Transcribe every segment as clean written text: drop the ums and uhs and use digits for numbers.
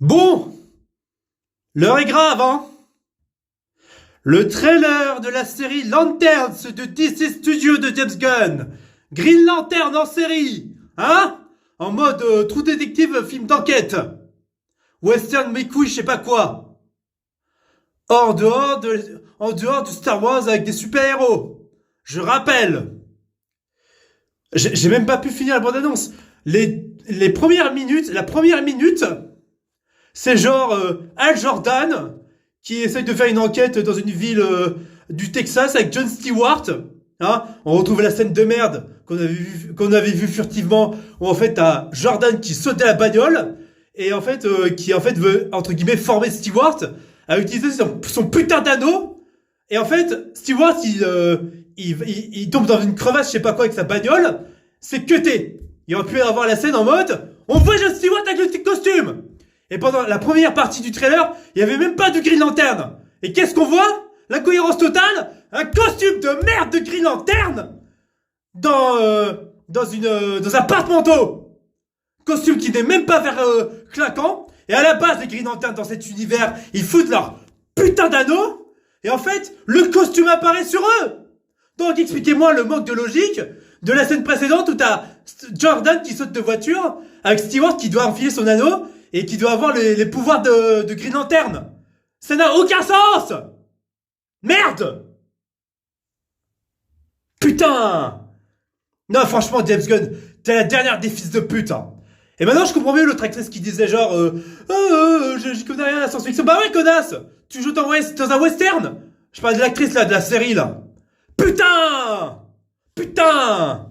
Bon, l'heure est grave, hein? Le trailer de la série Lanterns de DC Studios de James Gunn. Green Lantern en série, hein? En mode True Detective film d'enquête. Western mes couilles, je sais pas quoi. En dehors de Star Wars avec des super-héros. Je rappelle. J'ai même pas pu finir la bande-annonce. Les premières minutes, la première minute, c'est genre Hal Jordan qui essaye de faire une enquête dans une ville du Texas avec Jon Stewart. Hein, on retrouve la scène de merde qu'on avait vu furtivement où en fait t'as Jordan qui saute de la bagnole et en fait qui en fait veut entre guillemets former Stewart à utiliser son putain d'anneau et en fait Stewart il tombe dans une crevasse je sais pas quoi avec sa bagnole, c'est cuté. Il aurait pu avoir la scène en mode on voit Jon Stewart avec le petit costume. Et pendant la première partie du trailer, il n'y avait même pas de Green Lantern. Et qu'est-ce qu'on voit? L'incohérence totale. Un costume de merde de Green Lantern dans un porte-manteau. Costume qui n'est même pas claquant. Et à la base, les Green Lanterns dans cet univers, ils foutent leur putain d'anneau. Et en fait, le costume apparaît sur eux. Donc expliquez-moi le manque de logique de la scène précédente où t'as Jordan qui saute de voiture avec Stewart qui doit enfiler son anneau et qui doit avoir les pouvoirs de Green Lantern. Ça n'a aucun sens. Merde. Putain. Non, franchement, James Gunn, t'es la dernière des fils de pute. Hein. Et maintenant, je comprends mieux l'autre actrice qui disait genre je connais rien à la science-fiction. Bah ouais, connasse. Tu joues dans un western. Je parle de l'actrice là, de la série là. Putain. Putain.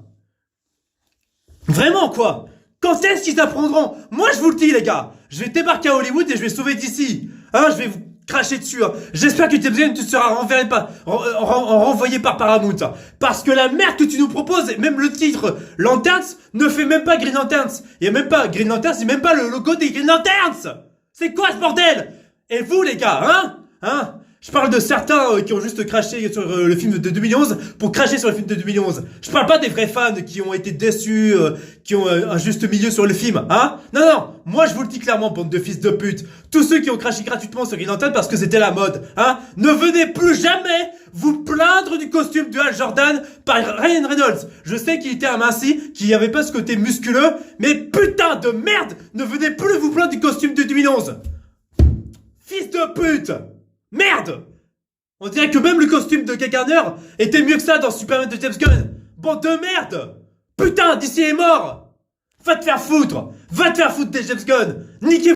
Vraiment quoi. Quand est-ce qu'ils apprendront? Moi je vous le dis les gars, je vais débarquer à Hollywood et je vais sauver d'ici. Hein, je vais vous cracher dessus. Hein. J'espère que tu seras renvoyé par Paramount. Hein. Parce que la merde que tu nous proposes, même le titre Lanterns ne fait même pas Green Lanterns. Il y a même pas Green Lanterns, il n'y a même pas le logo des Green Lanterns. C'est quoi ce bordel? Et vous les gars, hein? Je parle de certains qui ont juste craché sur le film de 2011 pour cracher sur le film de 2011. Je parle pas des vrais fans qui ont été déçus, qui ont un juste milieu sur le film, hein? Non, moi je vous le dis clairement, bande de fils de pute. Tous ceux qui ont craché gratuitement sur Green Lantern parce que c'était la mode, hein? Ne venez plus jamais vous plaindre du costume de Hal Jordan par Ryan Reynolds. Je sais qu'il était aminci, qu'il n'y avait pas ce côté musculeux, mais putain de merde, ne venez plus vous plaindre du costume de 2011. Fils de pute! Merde! On dirait que même le costume de Guy Gardner était mieux que ça dans Superman de James Gunn. Bande de merde! Putain, DC est mort! Va te faire foutre des James Gunn! Niquez